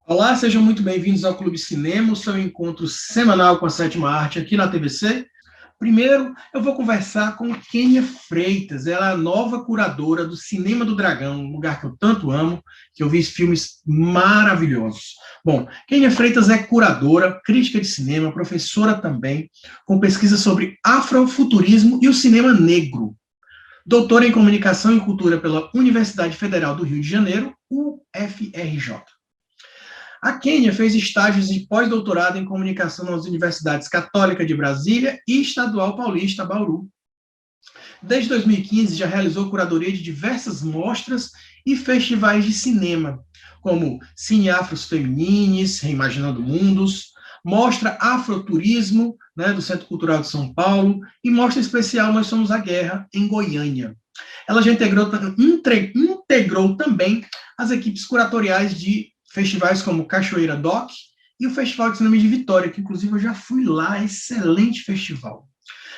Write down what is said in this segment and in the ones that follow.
Olá, sejam muito bem-vindos ao Clube Cinema, o seu encontro semanal com a sétima arte aqui na TVC. Primeiro, eu vou conversar com Kênia Freitas, ela é a nova curadora do Cinema do Dragão, um lugar que eu tanto amo, que eu vi filmes maravilhosos. Bom, Kênia Freitas é curadora, crítica de cinema, professora também, com pesquisa sobre afrofuturismo e o cinema negro. Doutora em Comunicação e Cultura pela Universidade Federal do Rio de Janeiro, UFRJ. A Kênia fez estágios de pós-doutorado em comunicação nas universidades Católica de Brasília e Estadual Paulista, Bauru. Desde 2015, já realizou curadoria de diversas mostras e festivais de cinema, como Cine Afros Feminines, Reimaginando Mundos, Mostra Afroturismo, do Centro Cultural de São Paulo, e Mostra Especial Nós Somos a Guerra, em Goiânia. Ela já integrou também as equipes curatoriais de festivais como Cachoeira Doc e o Festival de Cinema de Vitória, que inclusive eu já fui lá, excelente festival.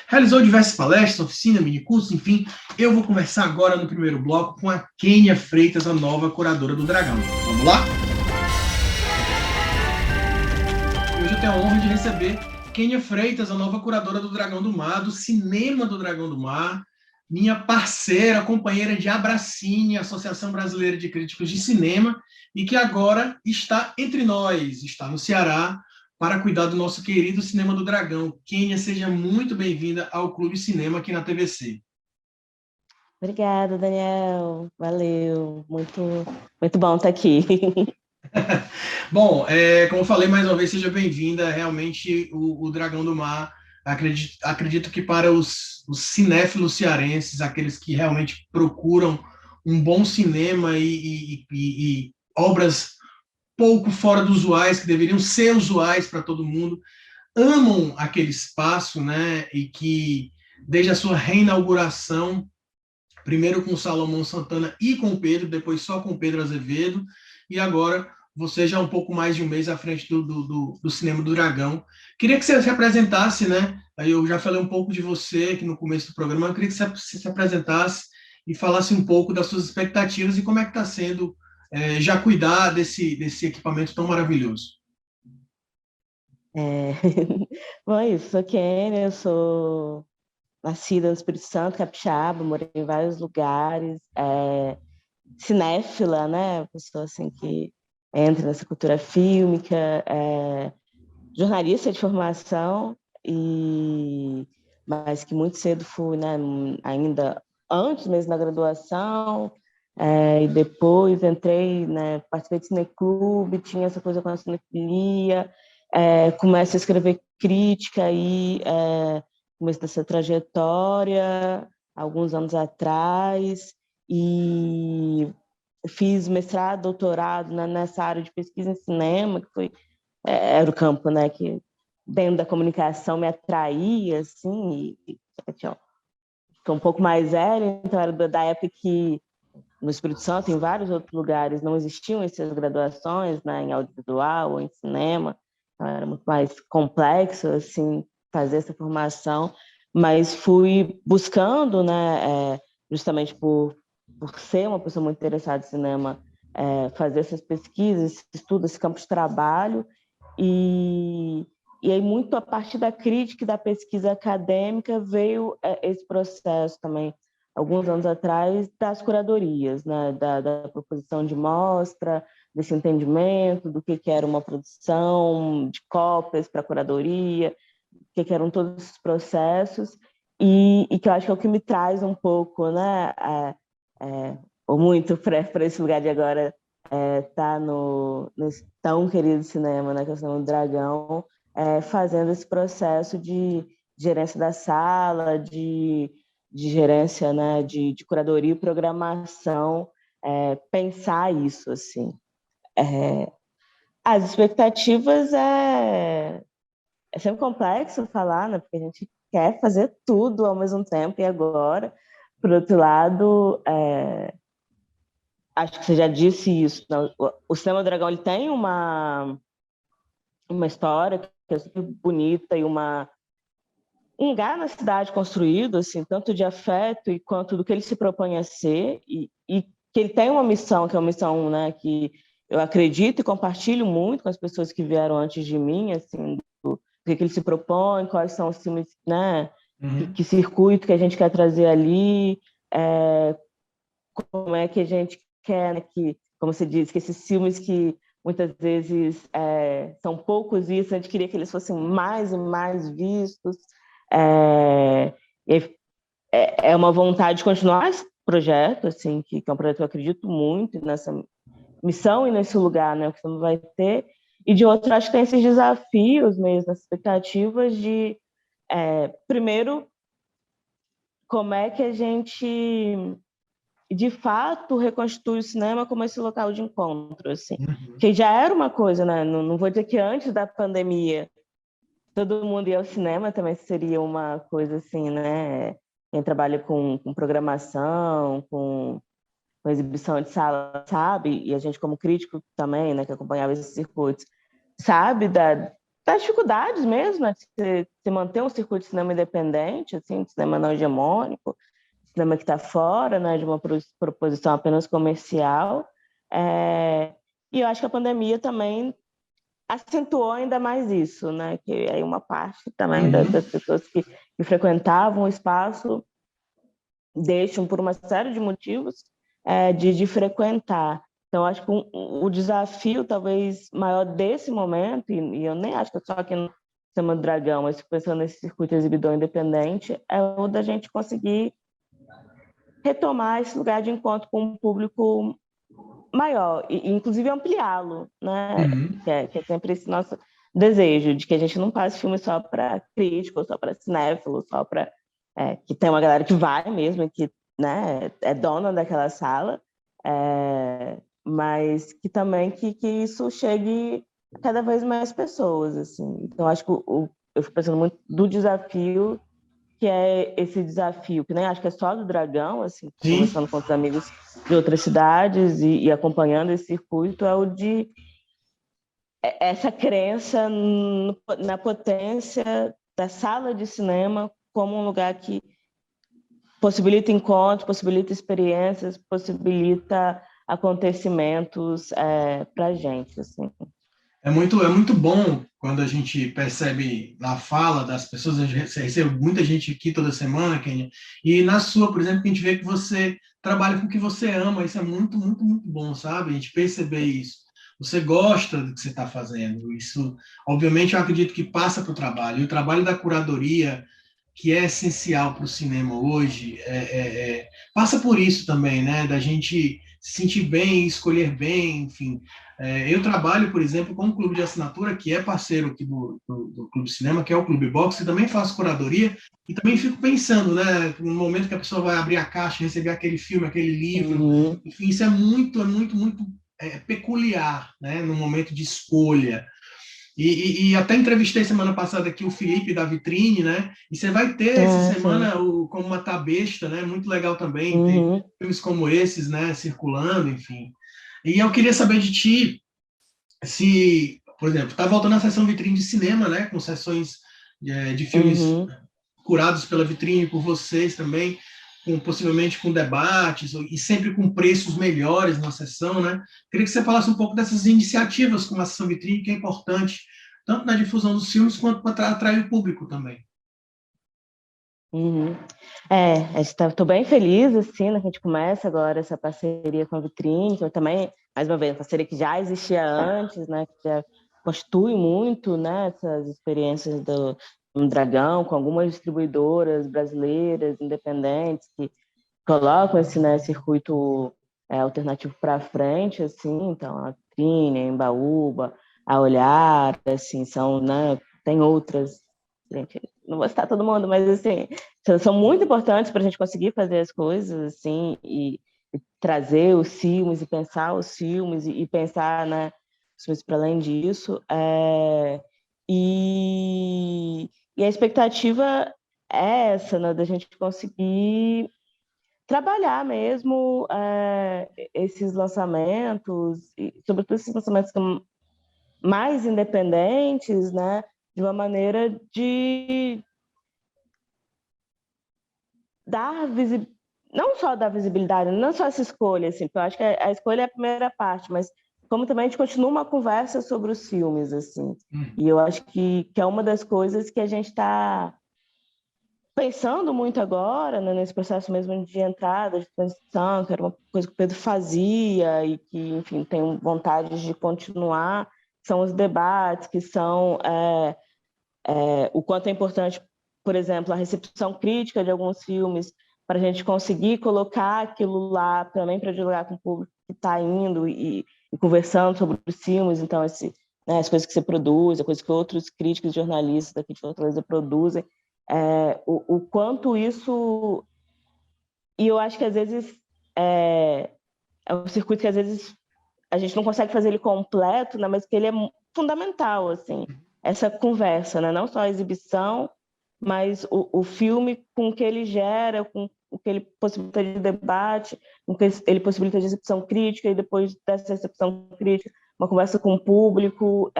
Realizou diversas palestras, oficinas, minicursos, enfim. Eu vou conversar agora no primeiro bloco com a Kênia Freitas, a nova curadora do Dragão. Vamos lá? Hoje eu tenho a honra de receber Kênia Freitas, a nova curadora do Dragão do Mar, do Cinema do Dragão do Mar, minha parceira, companheira de Abracine, Associação Brasileira de Críticos de Cinema, e que agora está entre nós, está no Ceará, para cuidar do nosso querido Cinema do Dragão. Kênia, seja muito bem-vinda ao Clube Cinema aqui na TVC. Obrigada, Daniel. Valeu. Muito bom estar aqui. Bom, como eu falei mais uma vez, seja bem-vinda. Realmente, o Dragão do Mar, acredito que para os cinéfilos cearenses, aqueles que realmente procuram um bom cinema e obras pouco fora do usuais, que deveriam ser usuais para todo mundo, amam aquele espaço, né? E que, desde a sua reinauguração, primeiro com o Salomão Santana e com o Pedro, depois só com o Pedro Azevedo, e agora você já um pouco mais de um mês à frente do Cinema do Dragão. Queria que você se apresentasse, né? Aí eu já falei um pouco de você aqui no começo do programa, eu queria que você se apresentasse e falasse um pouco das suas expectativas e como é que está sendo já cuidar desse equipamento tão maravilhoso. Bom, é isso. Sou Kênia, eu sou nascida no Espírito Santo, capixaba, morei em vários lugares, cinéfila, né? Pessoa assim que entra nessa cultura fílmica, jornalista de formação, mas que muito cedo fui, né? Ainda antes mesmo da graduação, e depois entrei, né? Participei de cineclube, tinha essa coisa com a cinefilia, comecei a escrever crítica aí, começo dessa trajetória, alguns anos atrás, e fiz mestrado, doutorado nessa área de pesquisa em cinema, que era o campo, né, que dentro da comunicação me atraía, assim, e estou um pouco mais velha, então era da época que no Espírito Santo, em vários outros lugares, não existiam essas graduações, né, em audiovisual ou em cinema, então era muito mais complexo, assim, fazer essa formação, mas fui buscando, né, justamente por ser uma pessoa muito interessada em cinema, fazer essas pesquisas, esse estudo, esse campo de trabalho, e aí muito a partir da crítica e da pesquisa acadêmica veio esse processo também, alguns anos atrás, das curadorias, né? da proposição de mostra, desse entendimento do que era uma produção de cópias para a curadoria, o que eram todos esses processos, e que eu acho que é o que me traz um pouco, né? Ou muito para esse lugar de agora, tá nesse tão querido cinema, né? Que é o Cinema do Dragão, fazendo esse processo de gerência da sala, de gerência, né, de curadoria e programação, pensar isso, assim. As expectativas é sempre complexo falar, né, porque a gente quer fazer tudo ao mesmo tempo e agora. Por outro lado, acho que você já disse isso, né? O Cinema do Dragão, ele tem uma história que é super bonita e um lugar na cidade construído, assim, tanto de afeto e quanto do que ele se propõe a ser, e que ele tem uma missão, que é uma missão, né, que eu acredito e compartilho muito com as pessoas que vieram antes de mim, assim, do que ele se propõe, quais são os filmes, né, que circuito que a gente quer trazer ali, como é que a gente quer, né, que, como você diz, que esses filmes que muitas vezes são poucos vistos, a gente queria que eles fossem mais e mais vistos. É uma vontade de continuar esse projeto, assim, que é um projeto que eu acredito muito nessa missão e nesse lugar, né, que você vai ter. E de outro, acho que tem esses desafios mesmo, as expectativas de, primeiro, como é que a gente, de fato, reconstitui o cinema como esse local de encontro, assim. Que já era uma coisa, né? Não vou dizer que antes da pandemia todo mundo ia ao cinema, também seria uma coisa assim, né? Quem trabalha com programação, com exibição de sala, sabe? E a gente como crítico também, né, que acompanhava esses circuitos, sabe das dificuldades mesmo, né? De se manter um circuito de cinema independente, assim, de cinema não hegemônico, cinema que está fora, né, de uma proposição apenas comercial. E eu acho que a pandemia também acentuou ainda mais isso, né? Que aí uma parte também das pessoas que frequentavam o espaço deixam por uma série de motivos de frequentar. Então, acho que o desafio talvez maior desse momento, e eu nem acho que é só aqui no Cinema do Dragão, mas pensando nesse circuito exibidor independente, é o da gente conseguir retomar esse lugar de encontro com um público maior, e inclusive ampliá-lo, né? Que é sempre esse nosso desejo, de que a gente não passe filme só para crítico, só para cinéfilo, só para... que tem uma galera que vai mesmo, que, né, é dona daquela sala, mas que também que isso chegue a cada vez mais pessoas, assim. Então, acho que eu fico pensando muito do desafio, que é esse desafio, que nem acho que é só do Dragão, assim, Sim. conversando com os amigos de outras cidades e acompanhando esse circuito, é o de essa crença na potência da sala de cinema como um lugar que possibilita encontros, possibilita experiências, possibilita acontecimentos para a gente, assim. É muito bom quando a gente percebe na fala das pessoas, a gente recebe muita gente aqui toda semana, Kenia, e na sua, por exemplo, que a gente vê que você trabalha com o que você ama, isso é muito, muito, muito bom, sabe? A gente perceber isso. Você gosta do que você está fazendo, isso, obviamente, eu acredito que passa para o trabalho, e o trabalho da curadoria, que é essencial para o cinema hoje, passa por isso também, né? Da gente se sentir bem, escolher bem, enfim. Eu trabalho, por exemplo, com um clube de assinatura que é parceiro aqui do Clube Cinema, que é o Clube Box, e também faço curadoria, e também fico pensando, né, no momento que a pessoa vai abrir a caixa, receber aquele filme, aquele livro, enfim, isso é muito, muito peculiar, né, no momento de escolha. E até entrevistei semana passada aqui o Felipe da Vitrine, né? E você vai ter essa semana como uma besta, né? Muito legal também, tem filmes como esses, né? Circulando, enfim. E eu queria saber de ti se, por exemplo, tá voltando a sessão Vitrine de cinema, né? Com sessões de filmes curados pela Vitrine por vocês também, possivelmente com debates e sempre com preços melhores na sessão, né? Queria que você falasse um pouco dessas iniciativas como a sessão Vitrine, que é importante tanto na difusão dos filmes quanto para atrair o público também. Estou bem feliz, assim, né, que a gente começa agora essa parceria com a Vitrine, que eu também, mais uma vez, parceria que já existia antes, né, que já constitui muito, né, essas experiências do Dragão, com algumas distribuidoras brasileiras, independentes, que colocam esse, né, circuito alternativo para frente, assim, então a Vitrine, a Embaúba, a Olhar, assim, são, né, tem outras, gente, não vou citar todo mundo, mas assim, são muito importantes para a gente conseguir fazer as coisas, assim, e trazer os filmes, e pensar os filmes, e pensar, né, os filmes para além disso. E a expectativa é essa, né, da gente conseguir trabalhar mesmo esses lançamentos, e sobretudo esses lançamentos mais independentes, né, de uma maneira de dar não só dar visibilidade, não só essa escolha, assim, porque eu acho que a escolha é a primeira parte, mas como também a gente continua uma conversa sobre os filmes, assim. E eu acho que é uma das coisas que a gente está pensando muito agora, né, nesse processo mesmo de entrada, de transição, que era uma coisa que o Pedro fazia e que, enfim, tem vontade de continuar, são os debates, que são o quanto é importante, por exemplo, a recepção crítica de alguns filmes, para a gente conseguir colocar aquilo lá também para dialogar com o público que está indo e conversando sobre os filmes. Então, né, as coisas que você produz, as coisas que outros críticos, jornalistas daqui de Fortaleza produzem, o quanto isso... E eu acho que, às vezes, é um circuito que, às vezes, a gente não consegue fazer ele completo, né, mas que ele é fundamental, assim, essa conversa, né? Não só a exibição, mas o filme com o que ele gera, com o que ele possibilita de debate, com o que ele possibilita de recepção crítica, e depois dessa recepção crítica, uma conversa com o público.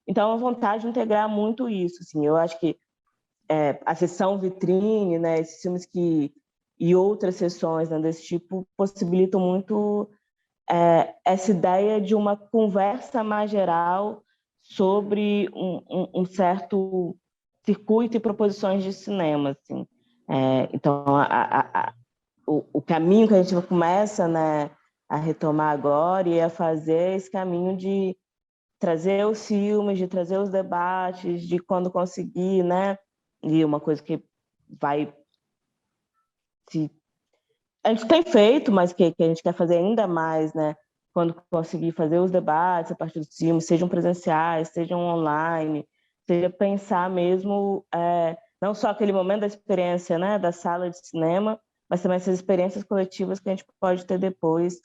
Então, é uma vontade de integrar muito isso. Assim, eu acho que a sessão vitrine, né, esses filmes e outras sessões, né, desse tipo possibilitam muito essa ideia de uma conversa mais geral sobre um certo circuito e proposições de cinema, assim. Então, o caminho que a gente começa, né, a retomar agora e a fazer esse caminho de trazer os filmes, de trazer os debates, de quando conseguir, né, e uma coisa que vai se... A gente tem feito, mas que a gente quer fazer ainda mais, né? Quando conseguir fazer os debates a partir dos filmes, sejam presenciais, sejam online, seja pensar mesmo não só aquele momento da experiência, né, da sala de cinema, mas também essas experiências coletivas que a gente pode ter depois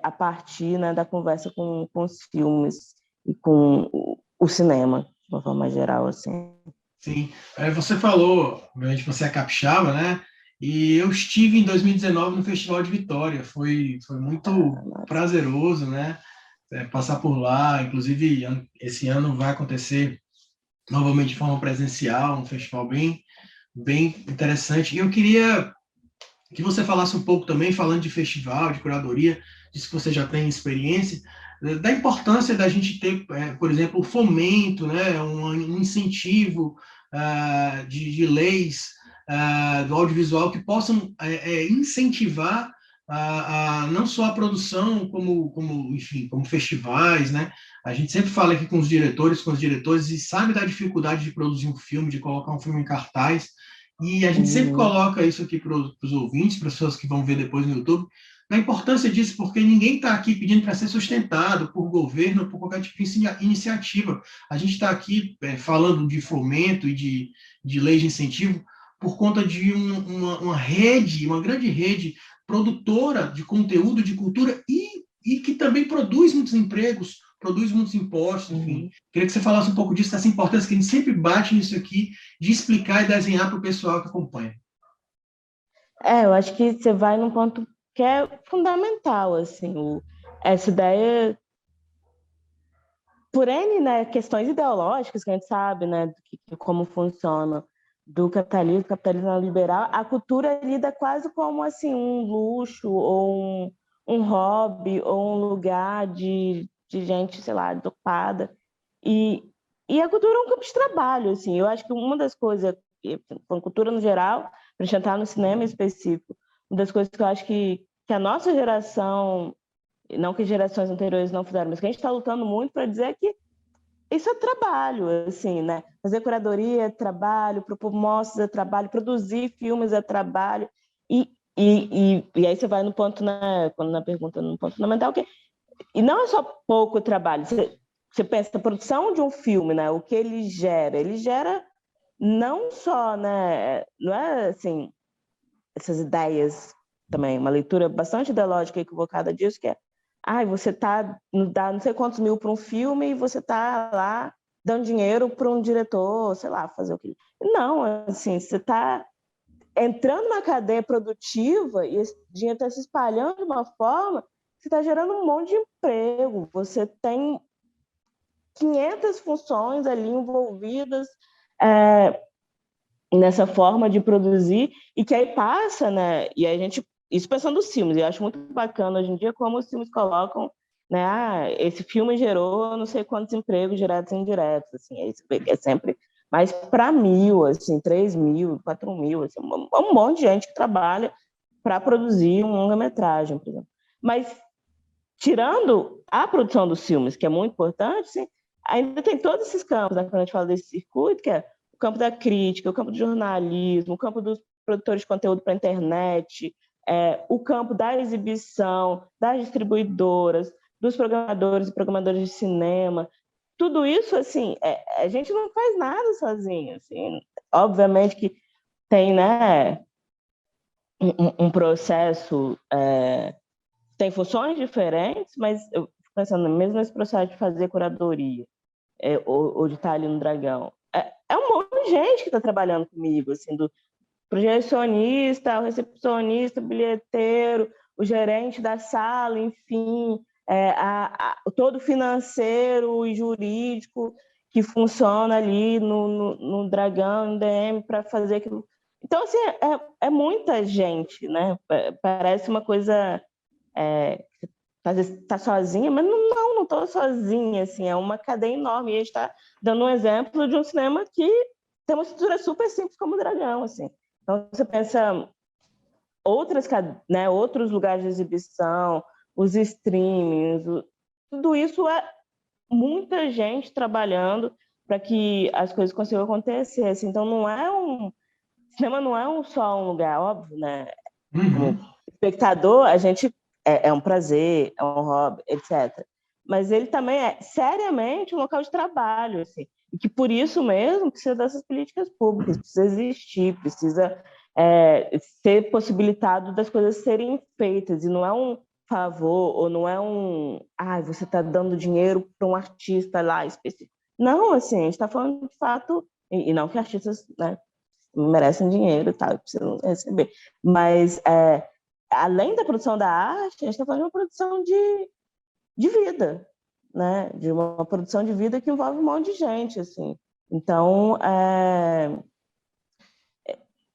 a partir, né, da conversa com os filmes e com o cinema, de uma forma geral, assim. Sim, você falou, obviamente você é capixaba, né? E eu estive em 2019 no Festival de Vitória. Foi muito prazeroso, né? Passar por lá. Inclusive, esse ano vai acontecer novamente de forma presencial, um festival bem interessante. E eu queria que você falasse um pouco também, falando de festival, de curadoria, disso que você já tem experiência, da importância da gente ter, por exemplo, o fomento, né, um incentivo de leis do audiovisual que possam incentivar não só a produção, enfim, como festivais, né? A gente sempre fala aqui com os diretores, e sabe da dificuldade de produzir um filme, de colocar um filme em cartaz, e a gente sempre coloca isso aqui para os ouvintes, para as pessoas que vão ver depois no YouTube, a importância disso, porque ninguém está aqui pedindo para ser sustentado por governo ou por qualquer tipo de iniciativa. A gente está aqui falando de fomento e de leis de incentivo por conta de uma rede, uma grande rede produtora de conteúdo, de cultura e que também produz muitos empregos, produz muitos impostos, enfim. Queria que você falasse um pouco disso, dessa importância que a gente sempre bate nisso aqui, de explicar e desenhar para o pessoal que acompanha. Eu acho que você vai num ponto que é fundamental, assim, essa ideia, por N, né, questões ideológicas que a gente sabe, né, como funciona do capitalismo liberal, a cultura lida quase como, assim, um luxo ou um hobby ou um lugar de gente, sei lá, dopada. E a cultura é um campo de trabalho, assim. Eu acho que uma das coisas, com cultura no geral, para a gente entrar no cinema em específico, uma das coisas que eu acho que a nossa geração, não que gerações anteriores não fizeram, mas que a gente está lutando muito para dizer que isso é trabalho, assim, né? Fazer curadoria é trabalho, propor mostras é trabalho, produzir filmes é trabalho. E aí você vai no ponto, né, quando na pergunta, no ponto fundamental, que e não é só pouco trabalho. Você pensa na produção de um filme, né? O que ele gera não só, né? Não é assim, essas ideias também, uma leitura bastante ideológica e equivocada disso, que é você dá não sei quantos mil para um filme e você tá lá dando dinheiro para um diretor, sei lá, fazer o que. Não, assim, você está entrando na cadeia produtiva e esse dinheiro está se espalhando de uma forma que está gerando um monte de emprego. Você tem 500 funções ali envolvidas nessa forma de produzir e que aí passa, né? E a gente, isso pensando nos filmes, eu acho muito bacana hoje em dia como os filmes colocam né? Esse filme gerou não sei quantos empregos diretos e indiretos, assim, é sempre mais para 1.000, assim, 3.000, 4.000, assim, um monte de gente que trabalha para produzir um longa-metragem, por exemplo. Mas, tirando a produção dos filmes, que é muito importante, assim, ainda tem todos esses campos, né, quando a gente fala desse circuito, que é o campo da crítica, o campo do jornalismo, o campo dos produtores de conteúdo para a internet, o campo da exibição, das distribuidoras, dos programadores e programadores de cinema. Tudo isso, assim, a gente não faz nada sozinho. Assim. Obviamente que tem, né, um processo, tem funções diferentes, mas eu fico pensando, mesmo nesse processo de fazer curadoria, ou de estar ali no Dragão, é um monte de gente que está trabalhando comigo, assim, do projecionista, o recepcionista, o bilheteiro, o gerente da sala, enfim, todo financeiro e jurídico que funciona ali no Dragão, no DM, para fazer aquilo. Então, assim, é muita gente, né? Parece uma coisa... às vezes está sozinha, mas não estou sozinha, assim, é uma cadeia enorme. E a gente está dando um exemplo de um cinema que tem uma estrutura super simples como o Dragão, assim. Então, você pensa outros lugares de exibição, os streamings, tudo isso é muita gente trabalhando para que as coisas consigam acontecer. Assim. Então, cinema não é só um lugar, óbvio, né? Como espectador, a gente é um prazer, é um hobby, etc. Mas ele também é seriamente um local de trabalho, assim, e que por isso mesmo precisa dessas políticas públicas, precisa existir, precisa ser possibilitado das coisas serem feitas, e não é um favor, ou não é você está dando dinheiro para um artista lá específico. Não, assim, a gente está falando de fato, e não que artistas, né, merecem dinheiro e tal, precisam receber, mas além da produção da arte, a gente está falando de uma produção de vida, né? De uma produção de vida que envolve um monte de gente, assim. Então,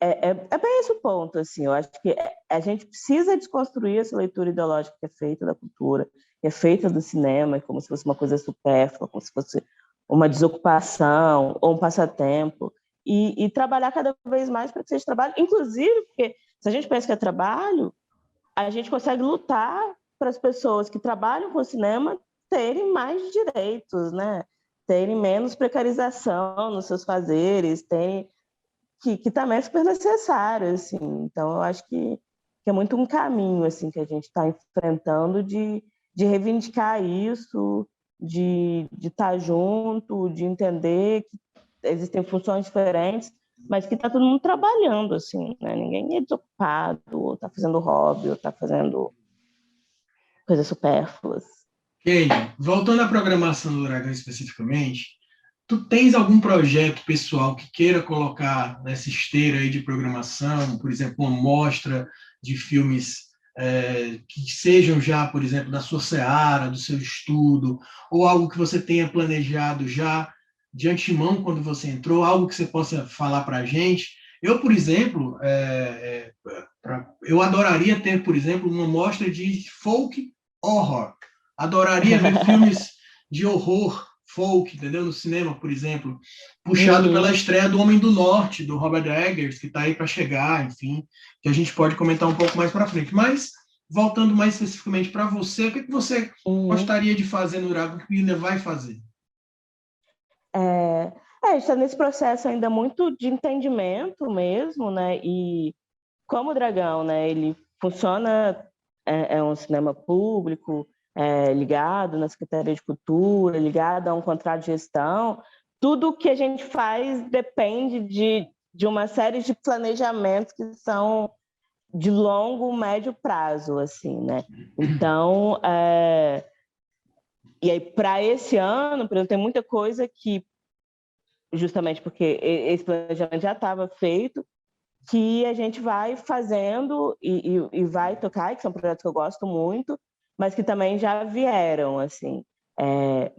é bem esse o ponto, assim. Eu acho que a gente precisa desconstruir essa leitura ideológica que é feita da cultura, que é feita do cinema, como se fosse uma coisa supérflua, como se fosse uma desocupação ou um passatempo, e trabalhar cada vez mais para que seja trabalho, inclusive porque se a gente pensa que é trabalho, a gente consegue lutar para as pessoas que trabalham com o cinema terem mais direitos, né? Terem menos precarização nos seus fazeres, que também é super necessário, assim. Então, eu acho que é muito um caminho assim que a gente está enfrentando de reivindicar isso, de estar junto, de entender que existem funções diferentes, mas que está todo mundo trabalhando, assim, né? Ninguém é desocupado, ou está fazendo hobby, ou está fazendo coisas supérfluas. Keide, voltando à programação do Dragão especificamente, tu tens algum projeto pessoal que queira colocar nessa esteira aí de programação, por exemplo, uma mostra de filmes que sejam já, por exemplo, da sua seara, do seu estudo, ou algo que você tenha planejado já de antemão quando você entrou, algo que você possa falar para a gente? Eu, por exemplo, eu adoraria ter, por exemplo, uma mostra de folk horror. Adoraria ver filmes de horror folk, entendeu? No cinema, por exemplo, puxado pela estreia do Homem do Norte, do Robert Eggers, que está aí para chegar, enfim, que a gente pode comentar um pouco mais para frente. Mas, voltando mais especificamente para você, o que você gostaria de fazer no Iraque, o que ainda vai fazer? A gente está nesse processo ainda muito de entendimento mesmo, né? E como o Dragão, né? Ele funciona, é um cinema público, ligado na Secretaria de Cultura, ligado a um contrato de gestão. Tudo que a gente faz depende de uma série de planejamentos que são de longo, médio prazo, assim, né? Então, e aí para esse ano, por exemplo, tem muita coisa que, justamente porque esse planejamento já estava feito, que a gente vai fazendo e vai tocar, que são projetos que eu gosto muito, mas que também já vieram, assim.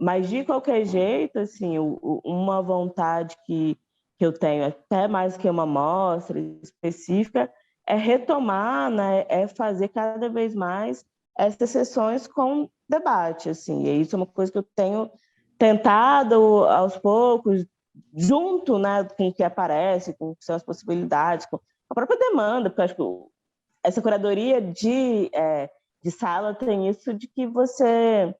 Mas, de qualquer jeito, assim, uma vontade que eu tenho, até mais que uma mostra específica, é retomar, né, é fazer cada vez mais essas sessões com debate, assim. E isso é uma coisa que eu tenho tentado aos poucos, junto, né, com o que aparece, com que são as possibilidades, com a própria demanda, porque eu acho que essa curadoria de sala tem isso de que você,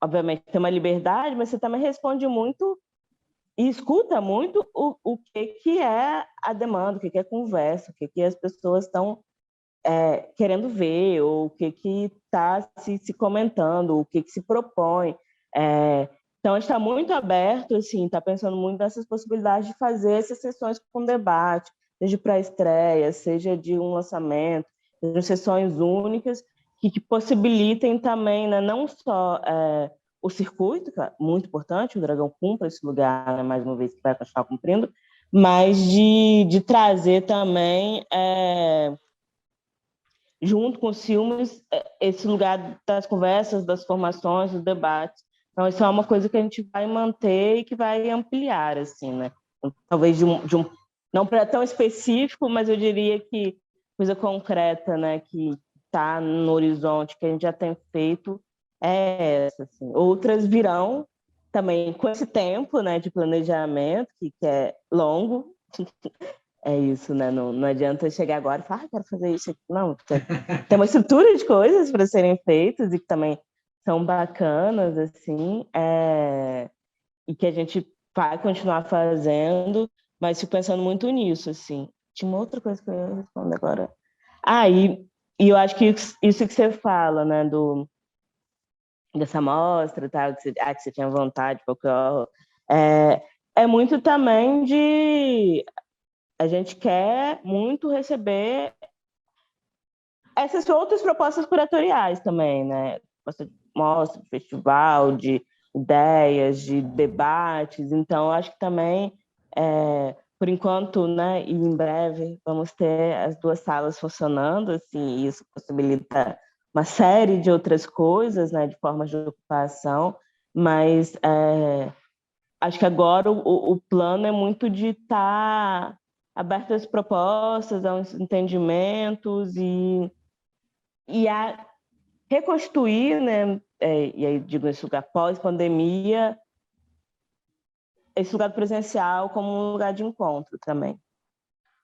obviamente, tem uma liberdade, mas você também responde muito e escuta muito o que é a demanda, o que é a conversa, o que as pessoas estão querendo ver, ou o que está se comentando, o que se propõe. Então, a gente está muito aberto, assim, está pensando muito nessas possibilidades de fazer essas sessões com debate, seja para estreia, seja de um lançamento, sejam sessões únicas que possibilitem também, né, não só o circuito, que é muito importante, o Dragão cumpre esse lugar, né, mais uma vez, que vai continuar cumprindo, mas de trazer também, junto com os filmes, esse lugar das conversas, das formações, dos debates. Então, isso é uma coisa que a gente vai manter e que vai ampliar, assim, né? Talvez não para tão específico, mas eu diria que coisa concreta, né, que está no horizonte, que a gente já tem feito, é essa, assim. Outras virão também com esse tempo, né, de planejamento, que é longo. É isso, né? Não adianta chegar agora e falar, quero fazer isso aqui. Não, tem uma estrutura de coisas para serem feitas e que também são bacanas, assim, e que a gente vai continuar fazendo, mas fico pensando muito nisso, assim. Tinha uma outra coisa que eu ia responder agora. E eu acho que isso que você fala, né, dessa mostra, tá, que você tinha vontade, é muito também de... A gente quer muito receber essas outras propostas curatoriais também, né? Proposta de mostra, de festival, de ideias, de debates. Então, acho que também, por enquanto, né, e em breve, vamos ter as duas salas funcionando, assim, e isso possibilita uma série de outras coisas, né, de formas de ocupação, mas acho que agora o plano é muito de estar aberto às propostas, aos entendimentos e a reconstruir, né, e aí digo esse lugar pós-pandemia, esse lugar presencial como um lugar de encontro também.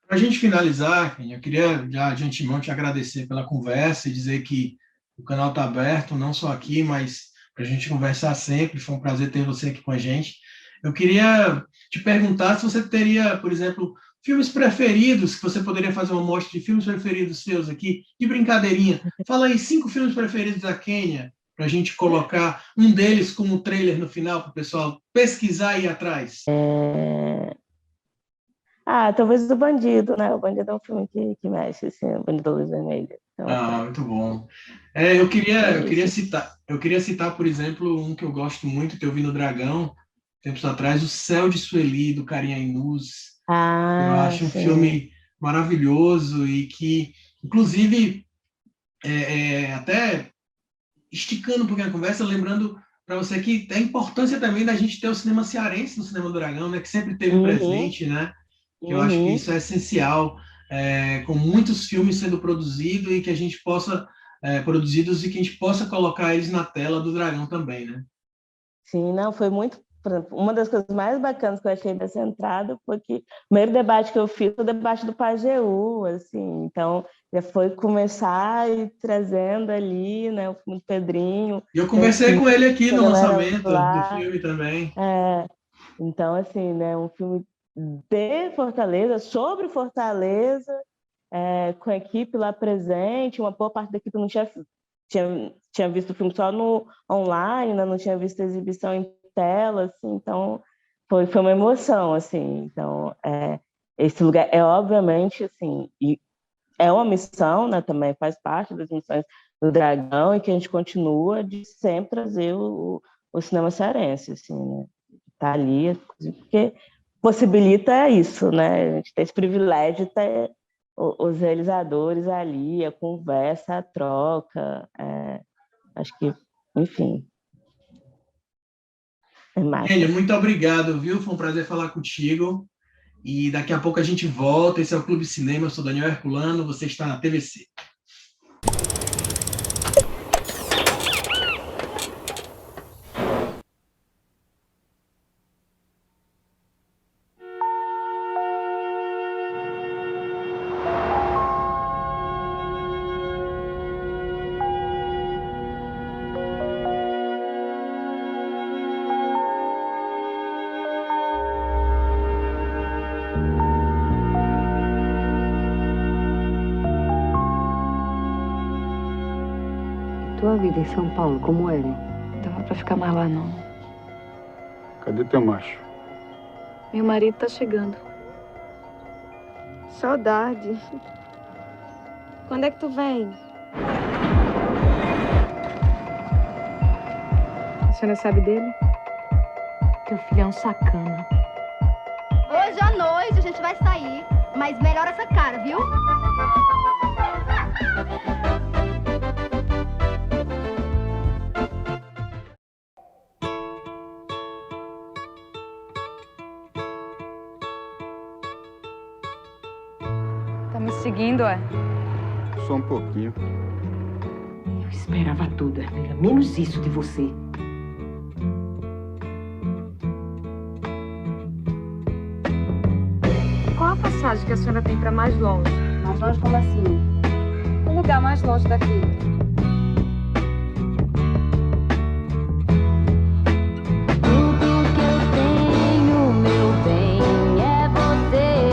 Para a gente finalizar, Kenia, eu queria já de antemão te agradecer pela conversa e dizer que o canal está aberto, não só aqui, mas para a gente conversar sempre. Foi um prazer ter você aqui com a gente. Eu queria te perguntar se você teria, por exemplo, filmes preferidos, que você poderia fazer uma mostra de filmes preferidos seus aqui, de brincadeirinha. Fala aí 5 filmes preferidos da Kenia, para a gente colocar um deles como trailer no final, para o pessoal pesquisar e ir atrás. Talvez o Bandido, né? O Bandido é um filme que mexe, assim, o Bandido da Luz Vermelha. Então, Muito bom. Eu queria citar, por exemplo, um que eu gosto muito, que eu vi no Dragão, tempos atrás, O Céu de Sueli, do Karim Ainuz. Eu acho um sim. filme maravilhoso e que, inclusive, até esticando um pouquinho a conversa, lembrando para você que a importância também da gente ter o cinema cearense no Cinema do Dragão, né, que sempre teve presente, né? Que eu acho que isso é essencial, com muitos filmes sendo produzidos e que a gente possa produzidos e que a gente possa colocar eles na tela do Dragão também, né? Sim, não, foi muito... Uma das coisas mais bacanas que eu achei dessa entrada foi que o primeiro debate que eu fiz foi o debate do Pajeú, assim, então já foi começar e trazendo ali, né, o filme do Pedrinho. E eu conversei com ele aqui no lançamento do lá. filme também. Então, assim, né, um filme de Fortaleza, sobre Fortaleza, com a equipe lá presente, uma boa parte da equipe não tinha visto o filme só no online, né, não tinha visto a exibição em tela, assim, então foi uma emoção, assim. Então, esse lugar é obviamente, assim, e é uma missão, né, também faz parte das missões do Dragão e que a gente continua de sempre trazer o cinema cearense, assim, né? Tá ali, porque possibilita isso, né? A gente tem esse privilégio de ter os realizadores ali, a conversa, a troca, acho que, enfim, é massa. Kenia, muito obrigado, viu? Foi um prazer falar contigo. E daqui a pouco a gente volta. Esse é o Clube Cinema. Eu sou Daniel Herculano. Você está na TVC. tua vida em São Paulo, como era? Não dava pra ficar mais lá, não. Cadê teu macho? Meu marido tá chegando. Saudade. Quando é que tu vem? A senhora sabe dele? Teu filho é um sacana. Hoje à noite a gente vai sair, mas melhora essa cara, viu? Tá me seguindo, é? Só um pouquinho. Eu esperava tudo, Ermelia, menos isso de você. Qual a passagem que a senhora tem pra mais longe? Mais longe como assim? Um lugar mais longe daqui. Tudo que eu tenho, meu bem, é você.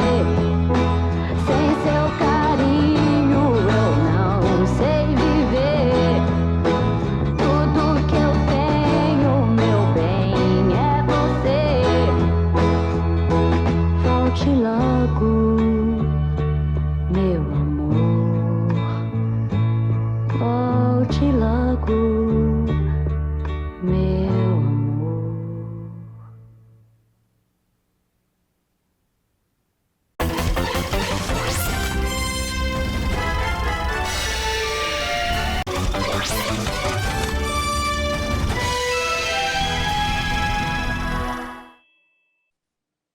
Sem seu carinho eu não sei viver. Tudo que eu tenho, meu bem, é você. Volte logo, meu amor. Volte logo, meu amor.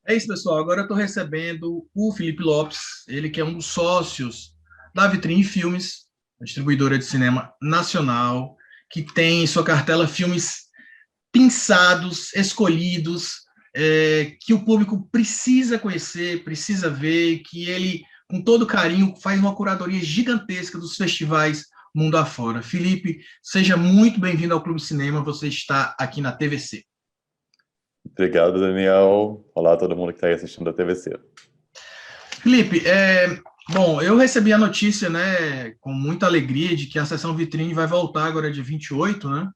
É isso, pessoal. Agora eu estou recebendo o Felipe Lopes, ele que é um dos sócios da Vitrine Filmes, a distribuidora de cinema nacional, que tem em sua cartela filmes pensados, escolhidos, que o público precisa conhecer, precisa ver, que ele, com todo carinho, faz uma curadoria gigantesca dos festivais mundo afora. Felipe, seja muito bem-vindo ao Clube Cinema, você está aqui na TVC. Obrigado, Daniel. Olá a todo mundo que está aí assistindo a TVC. Felipe, bom, eu recebi a notícia, né, com muita alegria, de que a sessão Vitrine vai voltar agora dia 28, né?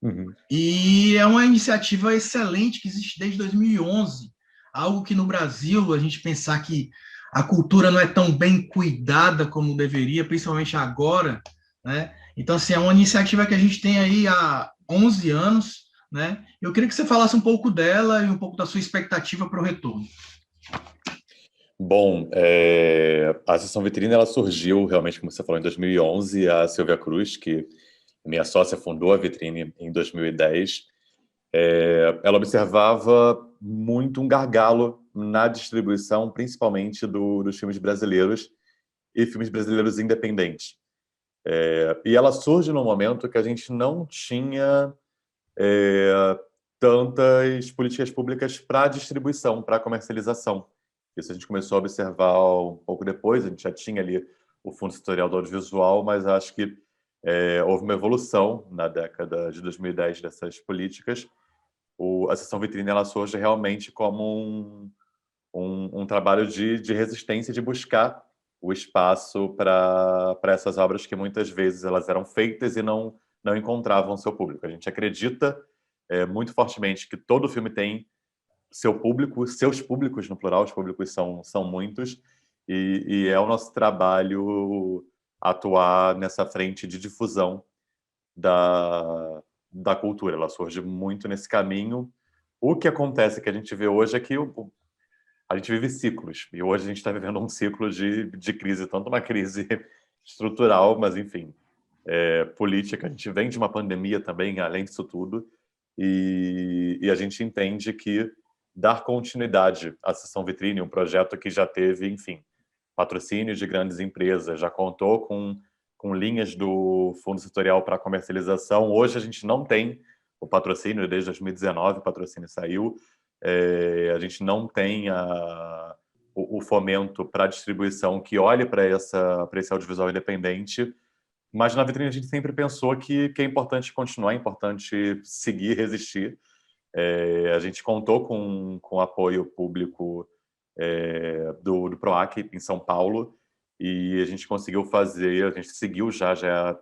Uhum. E é uma iniciativa excelente que existe desde 2011, algo que no Brasil a gente pensar que a cultura não é tão bem cuidada como deveria, principalmente agora, né? Então, assim, é uma iniciativa que a gente tem aí há 11 anos, né? Eu queria que você falasse um pouco dela e um pouco da sua expectativa para o retorno. Bom, a Sessão Vitrine ela surgiu realmente, como você falou, em 2011. A Silvia Cruz, que minha sócia, fundou a Vitrine em 2010. Ela observava muito um gargalo na distribuição, principalmente dos filmes brasileiros e filmes brasileiros independentes. E ela surge num momento que a gente não tinha tantas políticas públicas para distribuição, para comercialização. Isso a gente começou a observar um pouco depois. A gente já tinha ali o Fundo Setorial do Audiovisual, mas acho que houve uma evolução na década de 2010 dessas políticas. A Sessão Vitrine ela surge realmente como um trabalho de resistência, de buscar o espaço para essas obras que muitas vezes elas eram feitas e não encontravam seu público. A gente acredita muito fortemente que todo filme tem seu público, seus públicos no plural, os públicos são muitos, e é o nosso trabalho atuar nessa frente de difusão da cultura. Ela surge muito nesse caminho. O que acontece, que a gente vê hoje, é que a gente vive ciclos, e hoje a gente está vivendo um ciclo de crise, tanto uma crise estrutural, mas, enfim, política. A gente vem de uma pandemia também, além disso tudo, e a gente entende que dar continuidade à Sessão Vitrine, um projeto que já teve, enfim, patrocínios de grandes empresas, já contou com linhas do Fundo Setorial para comercialização. Hoje a gente não tem o patrocínio, desde 2019 o patrocínio saiu, a gente não tem o fomento para distribuição que olhe para esse audiovisual independente, mas na Vitrine a gente sempre pensou que é importante continuar, é importante seguir, resistir. A gente contou com o apoio público do PROAC em São Paulo, e a gente conseguiu fazer, a gente seguiu já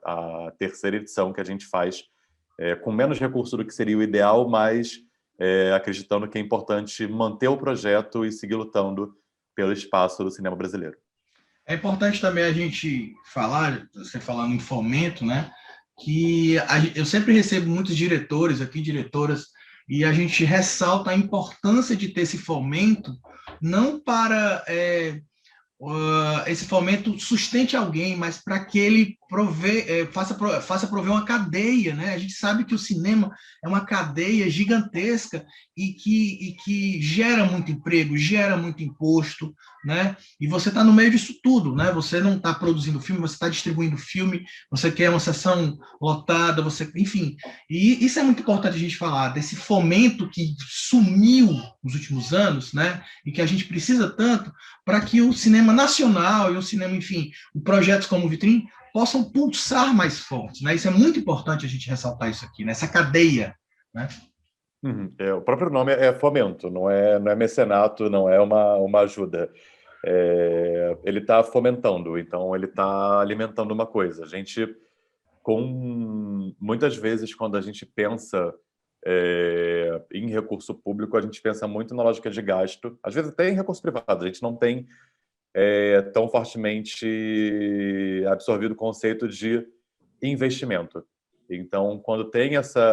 a terceira edição que a gente faz, com menos recurso do que seria o ideal, mas acreditando que é importante manter o projeto e seguir lutando pelo espaço do cinema brasileiro. É importante também a gente falar, você falando em fomento, né, que eu sempre recebo muitos diretores aqui, diretoras, e a gente ressalta a importância de ter esse fomento, não para esse fomento sustente alguém, mas para que ele faça prover uma cadeia, né? A gente sabe que o cinema é uma cadeia gigantesca e que gera muito emprego, gera muito imposto, né? E você está no meio disso tudo, né? Você não está produzindo filme, você está distribuindo filme, você quer uma sessão lotada, enfim. E isso é muito importante a gente falar, desse fomento que sumiu nos últimos anos, né? E que a gente precisa tanto para que o cinema nacional e o cinema, enfim, projetos como o Vitrine possam pulsar mais forte, né? Isso é muito importante a gente ressaltar isso aqui, nessa cadeia, né? O próprio nome é fomento, não é mecenato, não é uma ajuda. Ele está fomentando, então ele está alimentando uma coisa. A gente, muitas vezes, quando a gente pensa em recurso público, a gente pensa muito na lógica de gasto, às vezes até em recurso privado, a gente não tem tão fortemente absorvido o conceito de investimento. Então, quando tem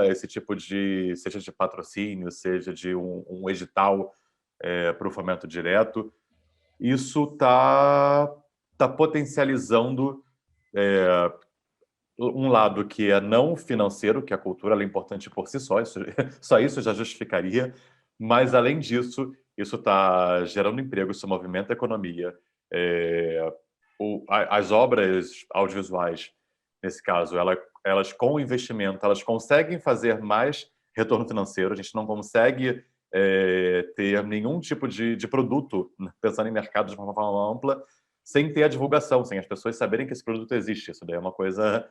esse tipo seja de patrocínio, seja de um edital para o fomento direto, isso está potencializando um lado que é não financeiro, que a cultura ela é importante por si só, só isso já justificaria, mas, além disso, isso está gerando emprego, isso movimenta a economia. As obras audiovisuais, nesse caso, elas com investimento, elas conseguem fazer mais retorno financeiro, a gente não consegue ter nenhum tipo de produto, pensando em mercado de uma forma ampla, sem ter a divulgação, sem as pessoas saberem que esse produto existe. Isso daí é uma coisa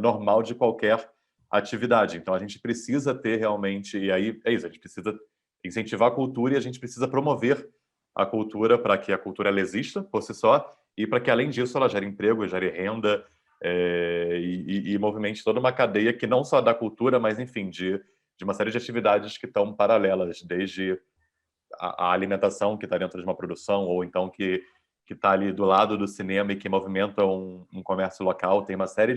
normal de qualquer atividade. Então, a gente precisa ter realmente... E aí, é isso, a gente precisa incentivar a cultura e a gente precisa promover a cultura para que a cultura ela exista por si só e para que, além disso, ela gere emprego, gere renda e movimente toda uma cadeia que não só da cultura, mas, enfim, de uma série de atividades que estão paralelas, desde a alimentação que está dentro de uma produção ou então que está ali do lado do cinema e que movimenta um comércio local. Tem uma série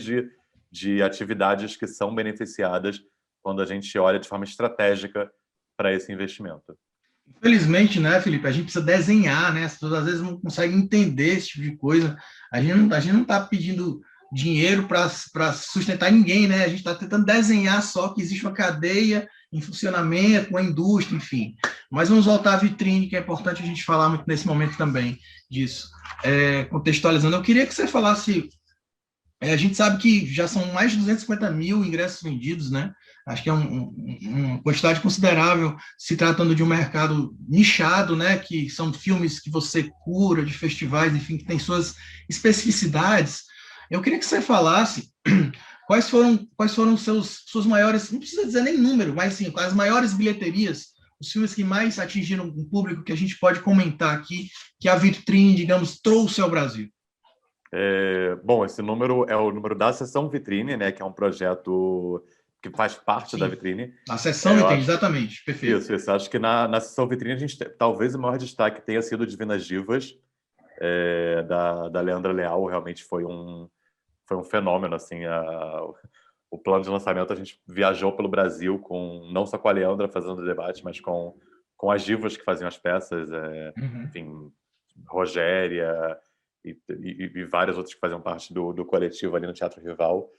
de atividades que são beneficiadas quando a gente olha de forma estratégica para esse investimento. Infelizmente, né, Felipe, a gente precisa desenhar, né? As pessoas às vezes não conseguem entender esse tipo de coisa. A gente não está pedindo dinheiro para sustentar ninguém, né? A gente está tentando desenhar só que existe uma cadeia em funcionamento, uma indústria, enfim. Mas vamos voltar à vitrine, que é importante a gente falar muito nesse momento também disso. Contextualizando, eu queria que você falasse... a gente sabe que já são mais de 250 mil ingressos vendidos, né? Acho que é uma quantidade considerável, se tratando de um mercado nichado, né? Que são filmes que você cura, de festivais, enfim, que tem suas especificidades. Eu queria que você falasse quais foram suas maiores, não precisa dizer nem número, mas sim, as maiores bilheterias, os filmes que mais atingiram o público, que a gente pode comentar aqui, que a Vitrine, digamos, trouxe ao Brasil. Bom, esse número é o número da Sessão Vitrine, né, que é um projeto que faz parte da Vitrine. A Sessão Vitrine, exatamente, perfeito. Isso. Acho que na Sessão Vitrine a gente talvez o maior destaque tenha sido Divinas Divas, da Leandra Leal. Realmente foi um fenômeno, assim, o plano de lançamento. A gente viajou pelo Brasil não só com a Leandra fazendo o debate, mas com as divas que faziam as peças, enfim, Rogéria e várias outras que faziam parte do coletivo ali no Teatro Rival.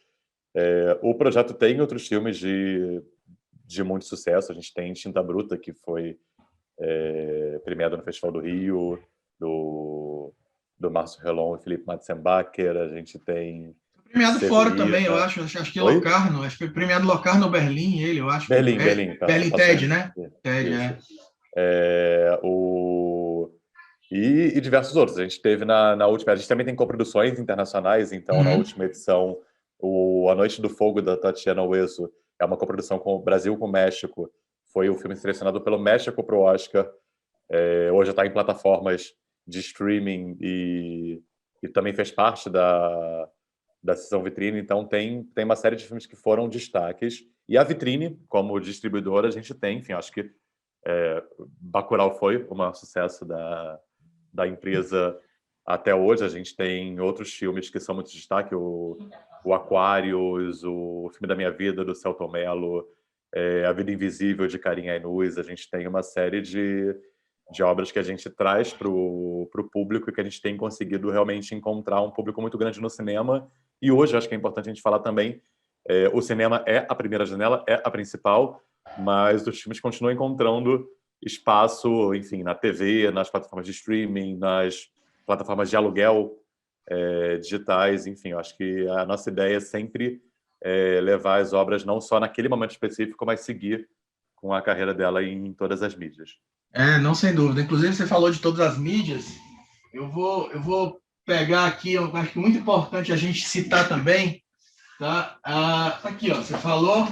O projeto tem outros filmes de muito sucesso. A gente tem Tinta Bruta, que foi premiado no Festival do Rio, do Márcio Relon e Felipe Matzenbacher. A gente tem... Premiado fora também, eu acho que é Locarno. Acho que foi premiado Locarno ou Berlim, eu acho. Berlim. Berlim, TED, né? TED, E diversos outros. A gente teve na última... A gente também tem coproduções internacionais, então na última edição, A Noite do Fogo, da Tatiana Hueso, é uma coprodução com o Brasil com o México. Foi o filme selecionado pelo México para o Oscar. Hoje está em plataformas de streaming e e também fez parte da sessão vitrine, então tem uma série de filmes que foram destaques. E a vitrine, como distribuidora, a gente tem, enfim, acho que Bacurau foi o maior sucesso da empresa até hoje. A gente tem outros filmes que são muito destaque, o Aquários, o Filme da Minha Vida, do Selton Mello, A Vida Invisível, de Karim Ainuz. A gente tem uma série de obras que a gente traz para o público e que a gente tem conseguido realmente encontrar um público muito grande no cinema. E hoje, acho que é importante a gente falar também, o cinema é a primeira janela, é a principal, mas os filmes continuam encontrando espaço, enfim, na TV, nas plataformas de streaming, nas plataformas de aluguel digitais, enfim, eu acho que a nossa ideia é sempre levar as obras não só naquele momento específico, mas seguir com a carreira dela em todas as mídias. Não, sem dúvida. Inclusive, você falou de todas as mídias. Eu vou pegar aqui, eu acho que é muito importante a gente citar também, tá? Aqui, ó, você falou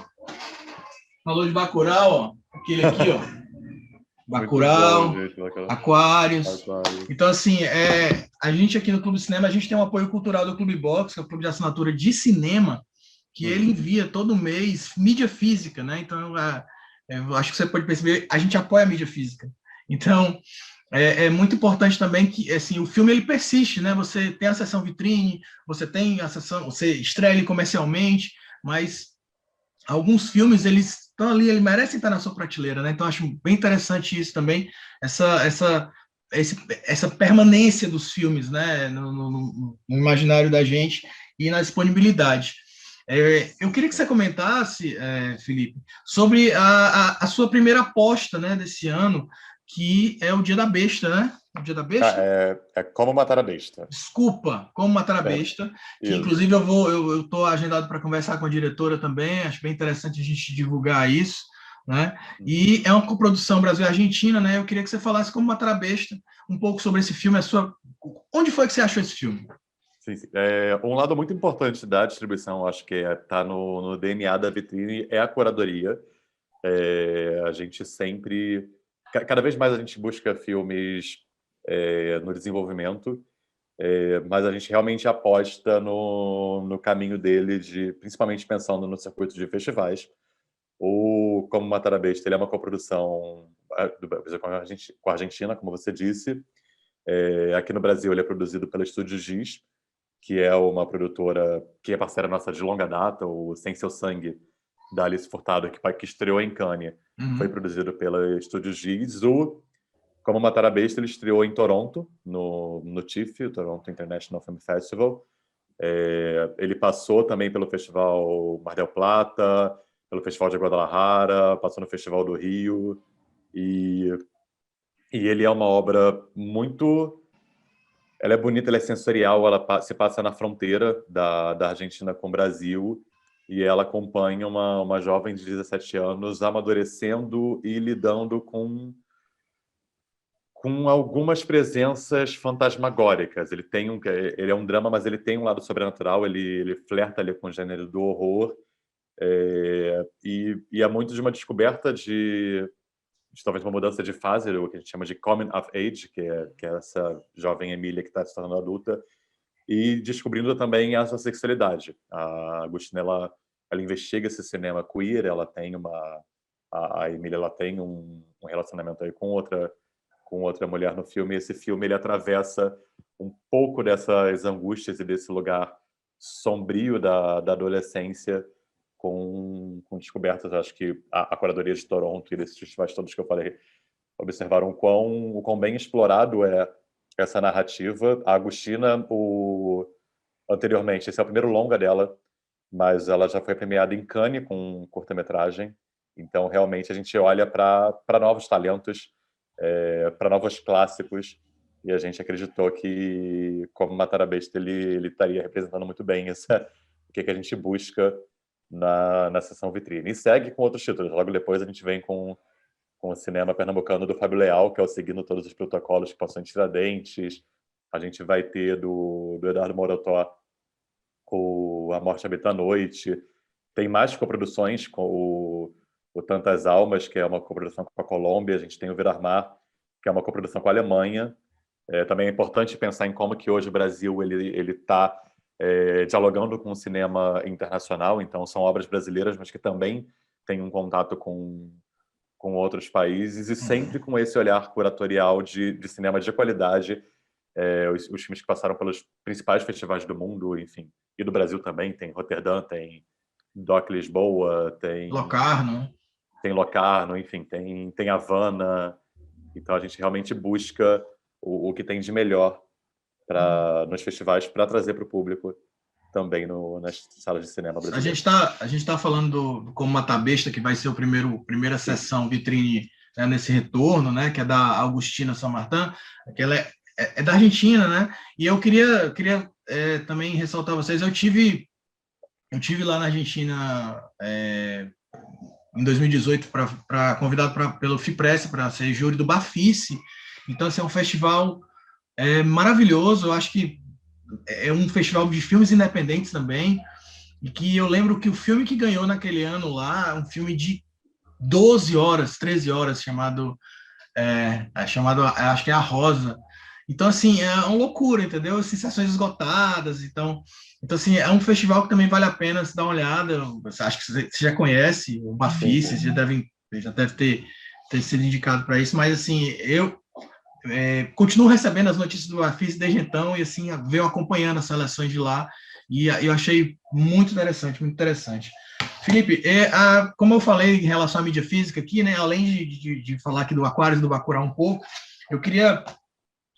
de Bacurau, ó, aquele aqui, ó, Bacurau, Aquários. Então, assim, a gente aqui no Clube Cinema, a gente tem um apoio cultural do Clube Box, que é o clube de assinatura de cinema, que ele envia todo mês mídia física, né? Então, eu acho que você pode perceber, a gente apoia a mídia física. Então, é muito importante também que assim, o filme ele persiste, né? Você tem a sessão vitrine, você tem a sessão, você estreia ele comercialmente, mas alguns filmes eles estão ali, eles merecem estar na sua prateleira, né? Então, acho bem interessante isso também, essa permanência dos filmes, né? No imaginário da gente e na disponibilidade. Eu queria que você comentasse, Felipe, sobre a sua primeira aposta, né, desse ano, que é o Dia da Besta, né? O Dia da Besta? Como Matar a Besta. Desculpa, Como Matar a Besta, que inclusive eu estou agendado para conversar com a diretora também, acho bem interessante a gente divulgar isso, né? E é uma coprodução Brasil-Argentina, né? Eu queria que você falasse Como Matar a Besta, um pouco sobre esse filme, onde foi que você achou esse filme? Sim. Um lado muito importante da distribuição, acho que está no DNA da vitrine, é a curadoria. A gente sempre... Cada vez mais a gente busca filmes no desenvolvimento, mas a gente realmente aposta no caminho dele, principalmente pensando no circuito de festivais. O Como Matar a Besta, ele é uma coprodução do Brasil com a Argentina, como você disse. Aqui no Brasil ele é produzido pela Estúdio Giz, que é uma produtora que é parceira nossa de longa data, o Sem Seu Sangue, da Alice Furtado, que estreou em Cannes, foi produzido pela Estúdio Giz. O Como Matar a Besta, ele estreou em Toronto, no TIFF, o Toronto International Film Festival. Ele passou também pelo Festival Mar del Plata, pelo Festival de Guadalajara, passou no Festival do Rio, e ele é uma obra muito... Ela é bonita, ela é sensorial, ela se passa na fronteira da Argentina com o Brasil, e ela acompanha uma jovem de 17 anos amadurecendo e lidando com algumas presenças fantasmagóricas. Ele é um drama, mas ele tem um lado sobrenatural, ele flerta ali com o gênero do horror, e é muito de uma descoberta de talvez uma mudança de fase, o que a gente chama de coming of age, que é essa jovem Emília que está se tornando adulta, e descobrindo também a sua sexualidade. A Agostina, ela investiga esse cinema queer, ela tem a Emília, ela tem um relacionamento aí com outra mulher no filme, e esse filme ele atravessa um pouco dessas angústias e desse lugar sombrio da adolescência, com descobertas. Acho que a curadoria de Toronto e desses festivais todos que eu falei observaram o quão bem explorado é essa narrativa. A Agostina, anteriormente, esse é o primeiro longa dela, mas ela já foi premiada em Cannes com curta-metragem. Então, realmente, a gente olha para novos talentos, para novos clássicos, e a gente acreditou que, como Matar a Besta, ele estaria representando muito bem o que a gente busca na sessão vitrine. E segue com outros títulos. Logo depois a gente vem com o cinema pernambucano do Fábio Leal, que é o Seguindo Todos os Protocolos, que passou em Tiradentes. A gente vai ter do Eduardo Morotó A Morte Habita a Noite. Tem mais coproduções com o Tantas Almas, que é uma coprodução com a Colômbia. A gente tem o Virar Mar, que é uma coprodução com a Alemanha. Também é importante pensar em como que hoje o Brasil ele está dialogando com o cinema internacional, então são obras brasileiras, mas que também têm um contato com outros países, e sempre com esse olhar curatorial de cinema de qualidade. Os filmes que passaram pelos principais festivais do mundo, enfim, e do Brasil também, tem Roterdã, tem Doc Lisboa, tem Locarno. Tem Locarno, enfim, tem Havana. Então a gente realmente busca o que tem de melhor nos festivais para trazer para o público também nas salas de cinema brasileiras. A gente tá falando do Como Matar Besta, que vai ser primeira sessão vitrine, né, nesse retorno, né, que é da Augustina San Martín, que ela é da Argentina, né? E eu queria também ressaltar a vocês, eu tive lá na Argentina em 2018 convidado pelo FIPRESS para ser júri do Bafice. Então, assim, é um festival maravilhoso. Eu acho que é um festival de filmes independentes também, e que eu lembro que o filme que ganhou naquele ano lá, um filme de 12 horas, 13 horas, chamado acho que é A Rosa. Então, assim, é uma loucura, entendeu? Sensações esgotadas. Então, assim, é um festival que também vale a pena se dar uma olhada. Acho que você já conhece o Bafice, já deve ter sido indicado para isso, mas, assim, eu continuo recebendo as notícias do Bafice desde então, e, assim, venho acompanhando as seleções de lá, e eu achei muito interessante, muito interessante. Felipe, como eu falei em relação à mídia física aqui, né, além de falar aqui do Aquários e do Bacurau um pouco, eu queria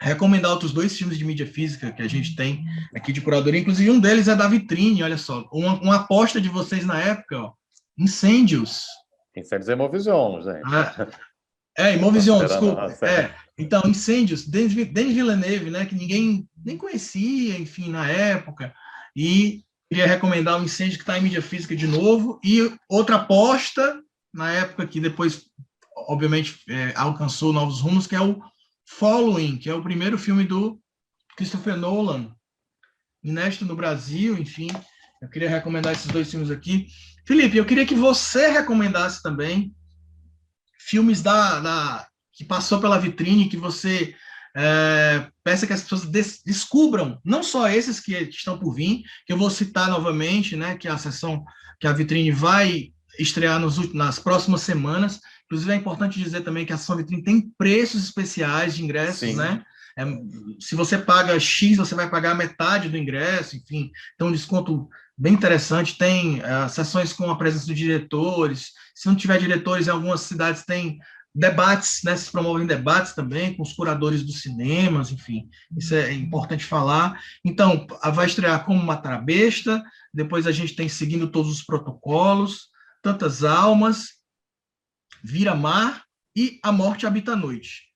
recomendar outros 2 filmes de mídia física que a gente tem aqui de curadoria, inclusive um deles é da Vitrine, olha só, uma aposta de vocês na época, ó, Incêndios. Incêndios é Imovision, gente. Imovision, desculpa. Então, Incêndios, Denis Villeneuve, né, que ninguém nem conhecia, enfim, na época, e queria recomendar o Incêndio, que está em mídia física de novo, e outra aposta, na época que depois, obviamente, alcançou novos rumos, que é o Following, que é o primeiro filme do Christopher Nolan, inédito no Brasil, enfim. Eu queria recomendar esses 2 filmes aqui. Felipe, eu queria que você recomendasse também filmes que passou pela vitrine, que você peça que as pessoas descubram, não só esses que estão por vir, que eu vou citar novamente, né, que a sessão, que a vitrine vai estrear nas próximas semanas. Inclusive, é importante dizer também que a sessão vitrine tem preços especiais de ingressos, sim, né? Se você paga X, você vai pagar metade do ingresso, enfim, então um desconto bem interessante. Tem sessões com a presença de diretores. Se não tiver diretores, em algumas cidades tem debates, né? Se promovem debates também com os curadores dos cinemas, enfim, isso é importante falar. Então, vai estrear Como Matar a Besta, depois a gente tem Seguindo Todos os Protocolos, Tantas Almas, Vira Mar e A Morte Habita a Noite.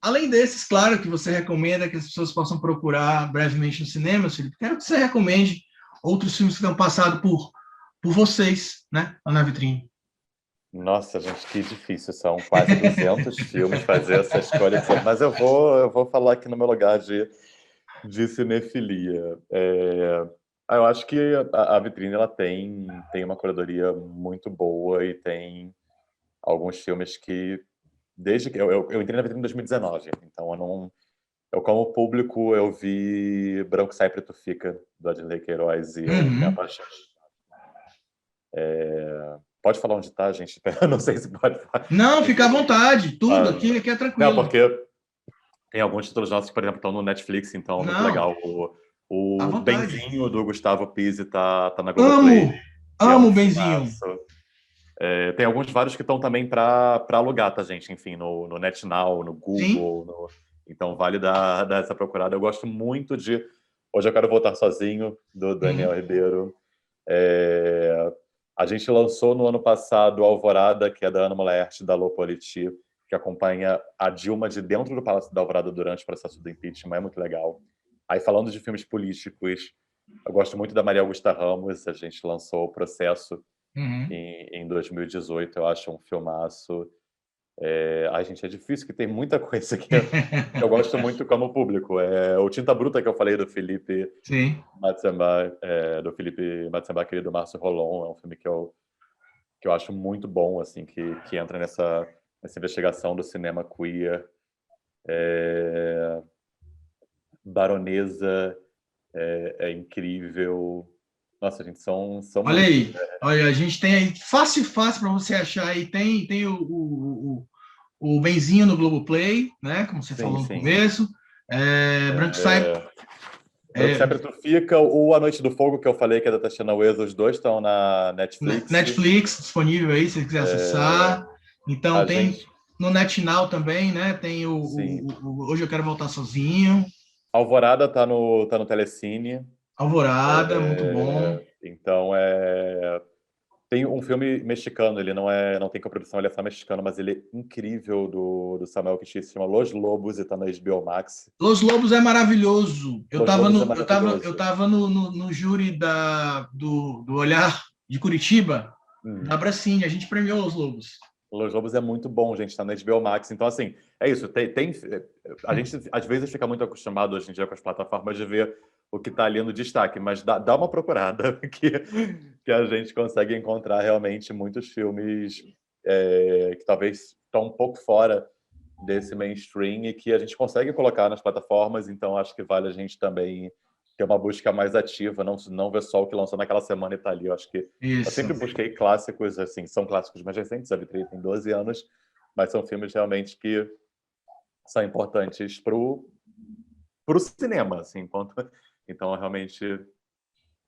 Além desses, claro, que você recomenda que as pessoas possam procurar brevemente no cinema, Felipe, quero que você recomende outros filmes que estão passados por vocês, né, lá na vitrine. Nossa, gente, que difícil. São quase 200 filmes fazer essa escolha. Mas eu vou falar aqui no meu lugar de cinefilia. Eu acho que a vitrine ela tem uma curadoria muito boa e tem alguns filmes que, desde que eu entrei na vitrine em 2019, então eu como público eu vi Branco Sai Preto Fica, do Adley Queiroz, e eu me apaixonei. Pode falar onde tá, gente? Eu não sei se pode falar. Não, fica à vontade, tudo aqui é tranquilo. Não, porque tem alguns títulos nossos que, por exemplo, estão no Netflix, então é muito legal. O Benzinho, do Gustavo Pizzi, tá na Globoplay. Amo o Benzinho. Tem vários que estão também para alugar, tá, gente? Enfim, no NetNow, no Google. Então, vale dar essa procurada. Eu gosto muito de Hoje Eu Quero Voltar Sozinho, do Daniel Ribeiro. A gente lançou no ano passado Alvorada, que é da Ana Molaert, da Lopoliti, que acompanha a Dilma de dentro do Palácio da Alvorada durante o processo do impeachment. É muito legal. Aí, falando de filmes políticos, eu gosto muito da Maria Augusta Ramos. A gente lançou O Processo em 2018. Eu acho um filmaço. Gente, é difícil, que tem muita coisa que eu gosto muito como público. O Tinta Bruta, que eu falei, do Felipe Matsemba, querido Márcio Rolon. É um filme que eu acho muito bom, assim, que entra nessa investigação do cinema queer. Baronesa é incrível. Nossa, gente, são Olha muitos, aí, né? olha, a gente tem aí, fácil para você achar aí, tem o Benzinho no Globoplay, né? Como você falou no Sim. começo. Branco Sai. Branco Sai Preto Fica, o A Noite do Fogo, que eu falei, que é da Tatiana Weza, os dois estão na Netflix. Netflix, disponível aí, se você quiser acessar. Então, tem no NetNow também, né? Tem o Hoje Eu Quero Voltar Sozinho. Alvorada tá no Telecine. Alvorada, muito bom. Então, tem um filme mexicano, ele não tem coprodução, ele é só mexicano, mas ele é incrível, do Samuel Quixi, se chama Los Lobos, e tá na HBO Max. Los Lobos é maravilhoso. Eu tava maravilhoso. no júri do Olhar de Curitiba, da Abracine, a gente premiou Los Lobos. Los Lobos é muito bom, gente, tá na HBO Max. Então, assim, é isso. A gente, às vezes, fica muito acostumado hoje em dia com as plataformas de ver o que está ali no destaque, mas dá uma procurada que a gente consegue encontrar realmente muitos filmes que talvez estão um pouco fora desse mainstream e que a gente consegue colocar nas plataformas. Então, acho que vale a gente também ter uma busca mais ativa, não ver só o que lançou naquela semana e tá ali. Eu acho que eu sempre busquei clássicos, assim, são clássicos mais recentes, A Vitrine tem 12 anos, mas são filmes realmente que são importantes pro cinema, assim, então realmente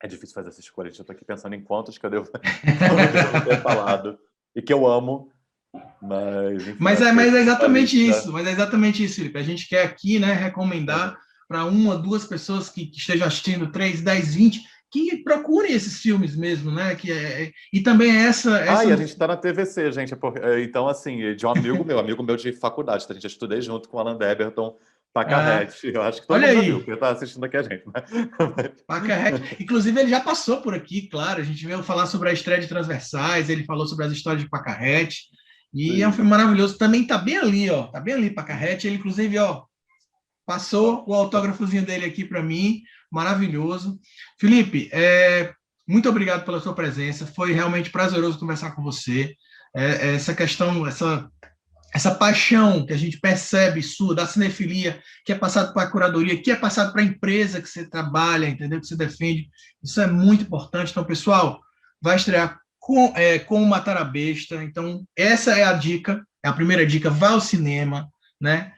é difícil fazer essa escolha. Eu tô aqui pensando em quantos que eu devo ter falado e que eu amo, mas enfim, mas é exatamente isso, Felipe. A gente quer aqui, né, recomendar para 1 ou 2 pessoas que estejam assistindo, 3, 10, 20, que procurem esses filmes mesmo, né? E também essa... E a gente está na TVC, gente. Então, assim, de um amigo meu de faculdade, a gente estudei junto com o Alan Deberton, Pacarrete. Eu acho que todo mundo já viu, porque está assistindo aqui a gente, né? Pacarrete. Inclusive, ele já passou por aqui, claro. A gente veio falar sobre a estreia de Transversais, ele falou sobre as histórias de Pacarrete. E é um filme maravilhoso. Também tá bem ali, ó. Tá bem ali, Pacarrete. Ele, inclusive, ó, passou o autógrafozinho dele aqui para mim, maravilhoso. Felipe, muito obrigado pela sua presença, foi realmente prazeroso conversar com você. Essa questão, essa paixão que a gente percebe sua, da cinefilia, que é passado para a curadoria, que é passado para a empresa que você trabalha, entendeu? Que você defende, isso é muito importante. Então, pessoal, vai estrear com Matar a Besta. Então, essa é a dica, é a primeira dica, vá ao cinema, né?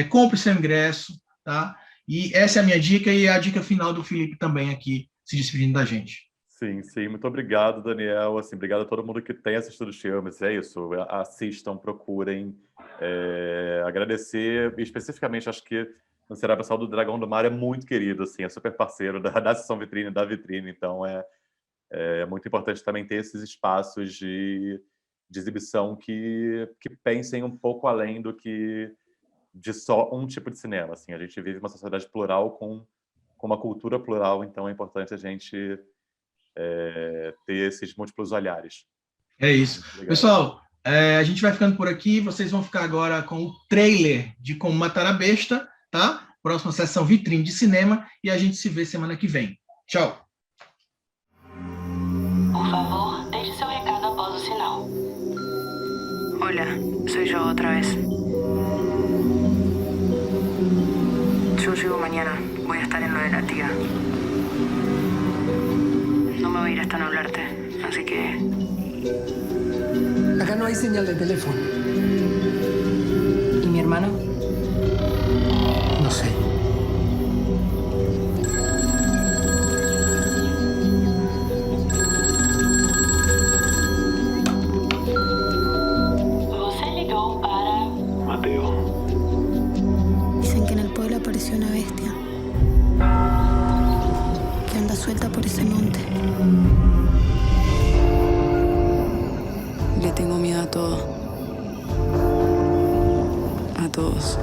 Compre seu ingresso, tá? E essa é a minha dica e a dica final do Felipe também aqui, se despedindo da gente. Sim, muito obrigado, Daniel. Assim, obrigado a todo mundo que tem assistido os filmes. É isso, assistam, procurem. Agradecer, especificamente, acho que o Ceará Pessoal do Dragão do Mar é muito querido, assim, é super parceiro da Sessão Vitrine, da Vitrine, então é muito importante também ter esses espaços de exibição que pensem um pouco além do que de só um tipo de cinema. Assim, a gente vive uma sociedade plural com uma cultura plural, então é importante a gente ter esses múltiplos olhares. É isso. Pessoal, a gente vai ficando por aqui, vocês vão ficar agora com o trailer de Como Matar a Besta, tá? Próxima sessão Vitrine de Cinema, e a gente se vê semana que vem. Tchau! Por favor, deixe seu recado após o sinal. Hola, soy yo otra vez. Yo llego mañana. Voy a estar en lo de la tía. No me voy a ir hasta no hablarte, así que... Acá no hay señal de teléfono. ¿Y mi hermano? No sé. Você ligou para... Mateo. Dicen que en el pueblo apareció una bestia que anda suelta por ese monte. Le tengo miedo a todo. A todos.